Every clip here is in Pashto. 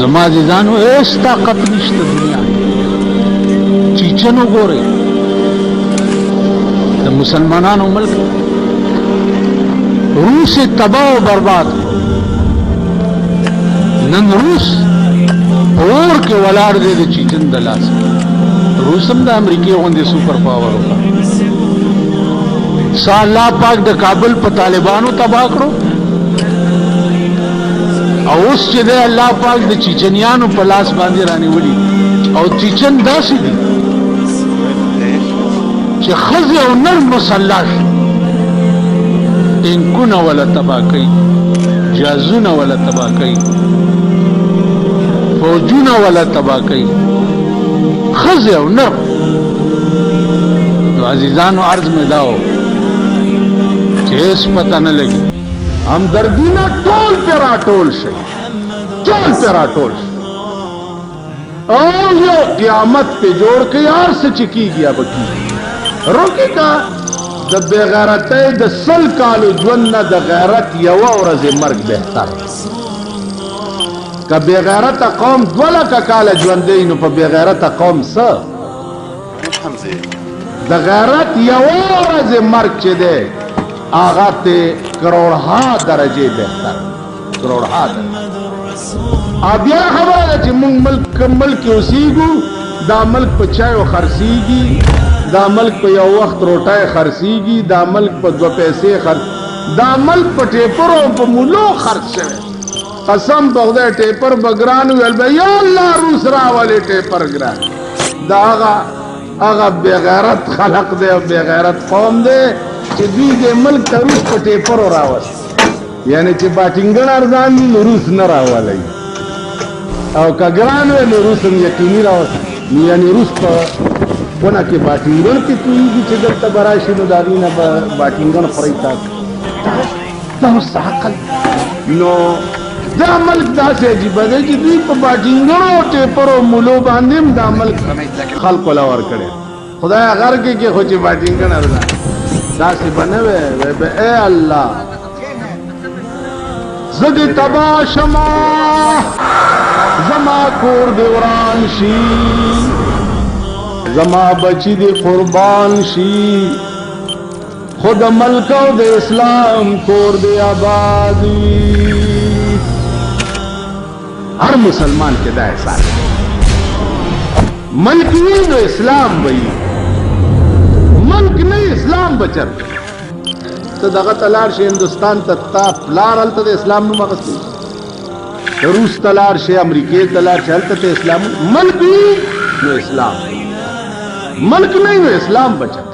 زما عزیزانو هیڅ طاقت نشته دنیا چیچن وګورئ د مسلمانانو ملک روس تباہ و برباد نن روس اور کې ولاړ دی د چیچن د لاس روس هم د امریکای غوندې سوپر پاور وکړه الله پاک د کابل په طالبانو تباہ کړو او اوس چې د الله پاک د چیچنیانو په لاس باندې رانیولي او چیچن داسې دي چې ښځې او نر مسلح ټینکونه ولا تباہ کوي جهازونه ولا تباہ کوي فوجونه ولا تباہ کوي ښځې او نر نو عزیزانو عرض مې دا و چې هېڅ پته نه لګي همدردي نه ټول پې راټول شي ټول پې راټول شي او یو قیامت پې جوړ کړي هر څه چې کېږي به کېږي روکې کا د بېغیرتۍ د 100 کالو ژوند نه د غیرت یوه ورځې مرګ بهتر که بېغیرته قوم 2 لکه کاله ژوندی نو په بېغیرته قوم څه د غیرت یوه ورځې مرګ چې دی هغه ته کروڑها درجې بهتر کروڑها بیا خبره ده چې موږ ملک اوسېږو دا ملک په چایو خرڅېږي دا ملک په یو وخت روټۍ خرڅېږي دا ملک په 2 پیسې دا ملک په ټیپرو په مولو خرڅ شوی قسم په خدای ټیپر به ګران ویل به یا الله روس راولې ټیپر ګران دا هغه بېغیرت خلق دی او بېغیرت قوم دی چې دوی د ملک ته روس په ټیپرو راوست یعنی چې باټینګن ارزان دي نو روس نه راولئ او که ګران وی نو روس هم یقیني راوست یعنی روس په ونه کې باټینګن کې تویږي چې دلته به راشي نو د هغې نه به باټینګن خورئ تاسو دا اوس عقل نو دا ملک داسې عجیبه دی چې دوی په باټینګنو او ټیپرو مولو باندې هم دا ملک خلکو له ورکړی خدای غر کې خو چې باټینګن ارزان داسې به نه وی به ای الله زه دې تباه شمه زما کور دې وران شي زما بچی دې قربان شي خود ملک او د اسلام کور دې آباد وي هر مسلمان کې دا احساس ملک وي نو اسلام وي ملک نه اسلام بچر ته دغه تلار شي هندستان ته تا پلار هلته د اسلام نوم اخیستی روس تلار شي امریکې تلار شي هلته ته اسلام ملک وي نو اسلام ملک نه نو اسلام بچر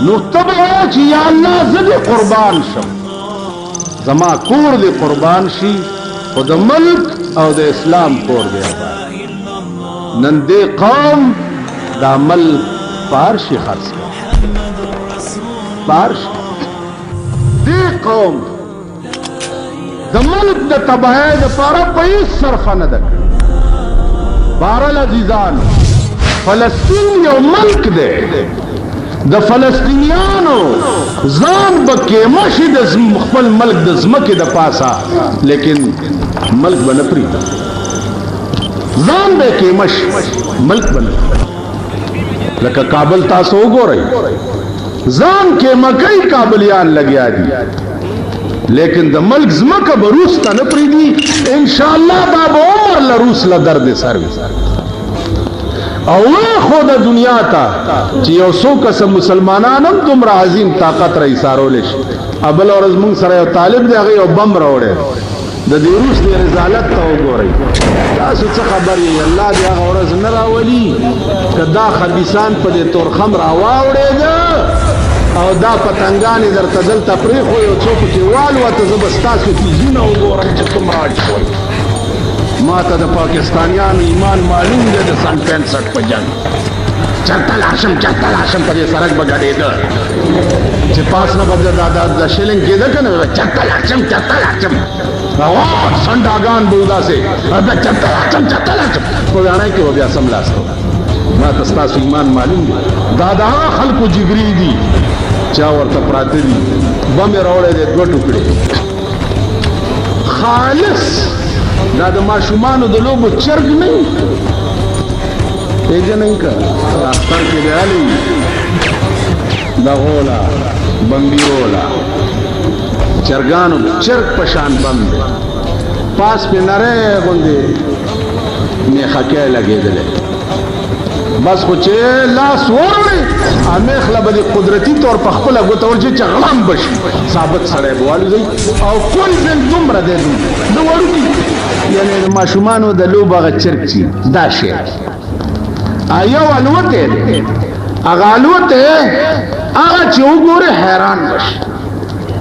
نو تب چې یا الله زه دې قربان شم زما کور دې قربان شي خو د ملک او د اسلام کور دې آباد نن دې قوم دا ملک پارشي خرڅ کړ پارشي دې قوم د ملک د تباهۍ دپاره په هېڅ صرفه نه ده کړې بهرحال عزیزانو فلسطین یو ملک دی د فلسطینیانو ځان به کیمه شي د خپل ملک د ځمکې د پاسه لیکن ملک به نه پرېږده ځان به کیمه شي ملک به نه لکه کابل تاسو وګورئ ځان کیمه کوي کابلیان لګیا دي لیکن د ملک ځمکه به روس ته نه پرېږدي انشاءالله دا به عمر له روس له درد سر وي او خو د دنیا ته چې یو څو کسه مسلمانان هم دومره عظیم طاقت را ایسارولی شي بله ورځ موږ سره یو طالب دی هغه یو بم راوړی د دې روس د رضالت ته وګورئ تاسو څه خبر یې الله دې هغه ورځ نه راولي که دا خبیثان په دې تورخم راواوړېده او دا پتنګانې درته دلته پرېښو یو څوک چې والوته زه به ستاسو تیزونه وګورم چې کوم راچول ما ته د پاکستانیانو ایمان معلوم دی د سن 65 په جنګ چرته لاړ شم په دې سړک به ګډېده چې پاس نه به د شلنګ کېده که نه چرته لاړ شم سنډاګان به داسې چرته لاړ شم په ویاڼۍ کې به بیا سملاستو ما ته ستاسو ایمان معلوم دی دا د هغه خلکو جګرې دي چا ورته پراته دي بم یې راوړی دی 2 ټوکړې خالص دا د ماشومانو د لوبو چرګ نه پیژنئ که اختر کې دی هلې دغوله بمبیوله چرګانو چرګ په شان بم دی پاس پې نری غوندې میخکۍ لګېدلی بس خو چې لاس وروړي میخله به د قدرتي طور په خپله ګوته ورچې چې غړم به شي ثابت سړی به والوځئ او کل بین دومره دی د وړوکي یعنې د ماشومانو د لوب هغه چرګ چې دا شی یو الوتی دی هغه الوتی هغه چې وګورې حیران بشي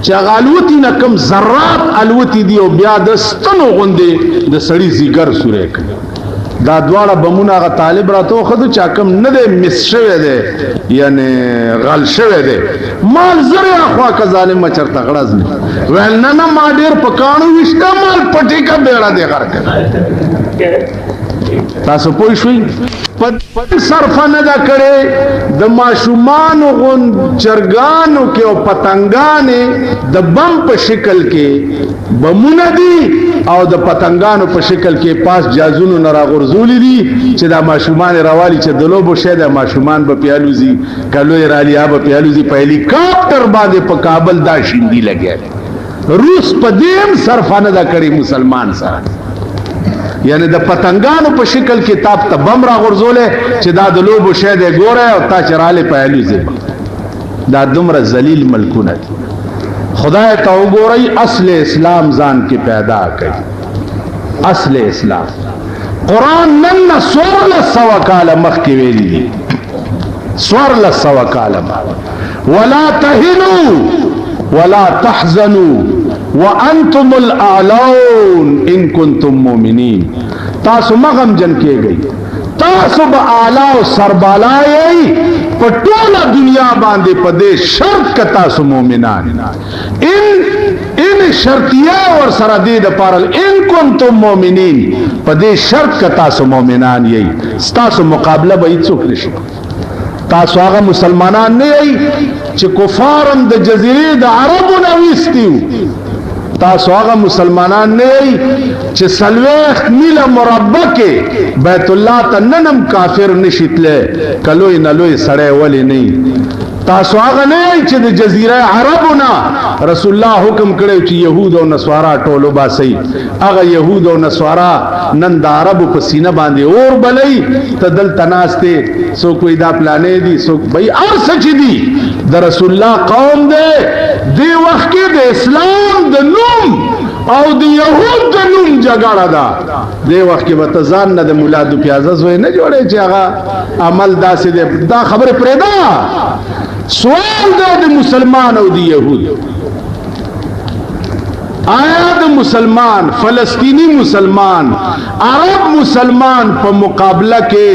چې هغه الوتي نه کوم ذرات الوتي دي او بیا د ستنو غوندې د سړي ځیګر سوری کوي دا دواړه بمونه هغه طالب راته وښودو چې کوم نه دی مس شوی دی یعنې غل شوی دی مال زر اخوا که ظالمه چېرته غړز نه ویل نه نه ما ډېر په کاڼو ویشته مال پټې که بیړه دی غر کوي تاسو پوه شوئ صرفه نه ده کړې د ماشومانو غوند چرګانو کې او پتنګانې د بم په شکل کې بمونه دي او د پتنګانو په شکل کې پاس جازونو نه راغورځولي دي چې دا ماشومان راوالي چې د لوبو شی د ماشومان به پې الوځي که لوی رالیا به پې الوځي په هلیکاپټر باندې په کابل دا شیندي لګیا دی روس په دې هم صرفه نه ده کړې مسلمان سره یعنی د پتنګانو په شکل کې تاپ ته بم راغورځولی چې دا د لوبو شی دی ګوره او تا چې رالی په الوځي دا دومره ذلیل ملکونه دي خدای ته وګورئ اصل اسلام ځان کې پیدا کوي اصل اسلام قرآن نن 1400 کاله مخکې ویلي دي 1400 کاله ولا تهنوا ولا تحزنوا وانتم الاعلون ان کنتم مؤمنین تاسو مغم جن کېږئ تاسو به اعلی او سربالا یئ په ټوله دنیا باندې په دې شرط که تاسو مؤمنان ان شرطیه ورسره دې دپاره ان کنتم مؤمنین په دې شرط که تاسو مؤمنان یئ ستاسو مقابله به هیڅوک نشي تاسو هغه مسلمانان نه یئ چې کفارم د جزیرې د عربو نه ویستي تاسو هغه مسلمانان نه یئ چې 40 میله مربع کې بیت الله ته ننم کافر نشي تللی که لوی نه لوی سړی ولې نه تاسو هغه نه یئ چې د جزیره عربو نه رسول الله حکم کړی چې یهود او نصارا ټول وباسئ هغه یهود او نصارا نن د عربو په سینه باندې اور بلئ ته دلته ناست دی څوک وایي دا پلانې دي څوک بهی هر څه چې دي د رسول الله قوم دی دې وخت کې د اسلام د نوم او د یهود د نوم جګړه ده دې وخت کې به ته ځان نه د ملا دو پیازه زوی نه جوړې چې هغه عمل داسې دی دا خبرې پرېږده سوال دی د مسلمان او د یهود آیا د مسلمان فلسطینی مسلمان عرب مسلمان په مقابله کې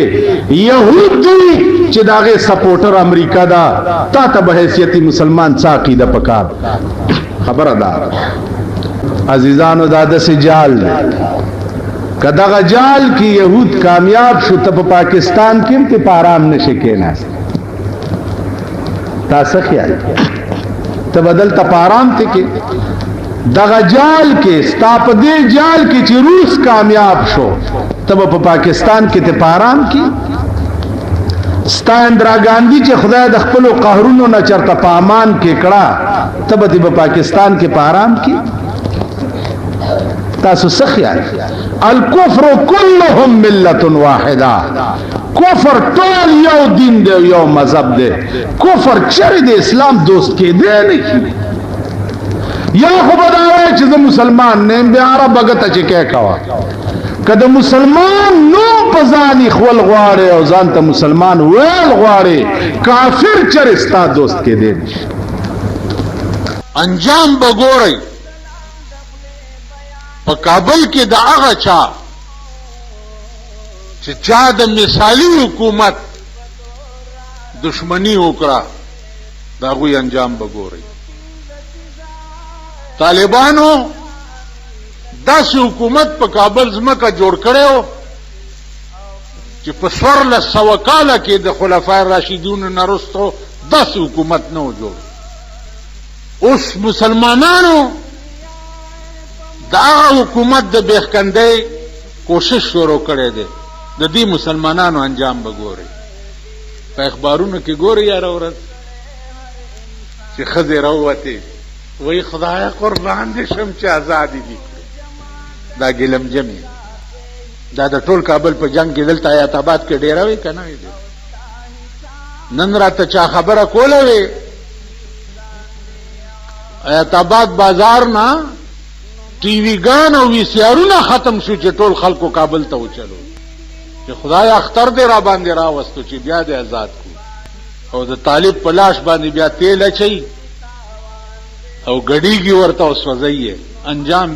یهود دي چې د هغې سپورټر امریکا ده تا ته به حیثیتي مسلمان څه عقیده پکار خبره ده عزیزانو دا داسې جال دی که دغه جال کې یهود کامیاب شو ته په پاکستان کې هم ته په آرام نشي کېناست تا څه خیال ته به دلته په آرام ته کې دغه جال کې ستا په دې جال کې چې روس کامیاب شو ته به په پاکستان کې ته په آرام کې ستا اندرا ګاندھی چې خدای د خپلو قهرونو نه چرته په امان کې کړه ته به په پاکستان کې په آرام کې تاسو څه خیال الکفر کلهم ملت واحده کفر ټول یو دین دی یو مذهب دی کفر چرې د اسلام دوست کې دی نه یا خو به دا وایي چې زه مسلمان نه یم بیا عرب هغه ته چې کې کوه که د مسلمان نوم په ځان ایښول غواړې او ځان ته مسلمان ویل غواړې کافر چرې ستا دوست کې دی انجام به ګورئ په کابل کې د هغه چا چې چا د مثالي حکومت دشمنی وکړه د هغوی انجام به ګورئ طالبانو داسې حکومت په کابل ځمکه جوړ کړی و چې په 1400 کاله کې د خلفای راشدینو نه وروسته داسې حکومت نه و جوړ اوس مسلمانانو دا هغه حکومت د بیخکندۍ کوشش شروع کړی دی، د دې مسلمانانو انجام به ګوري. په اخبارونو کې ګوري یاره ورځ چې ښځې راووتې وایي خدایه قربان دې شم چې ازادې دي کړو. دا ګیلمجمې دا د ټول کابل په جنگ کې دلته حیات آباد کې ډېره وي که نه وي؟ نن راته چا خبره کوله وي حیات آباد بازار نه ټي وي ګان او وي سي آرونه ختم شو چې ټول خلکو کابل ته وچلو چې خدای اختر دې را باندې راوستو چې بیا دې آزاد کو. او د طالب په لاش باندې بیا تیل اچي او ګډیږي ورته او سوځي انجام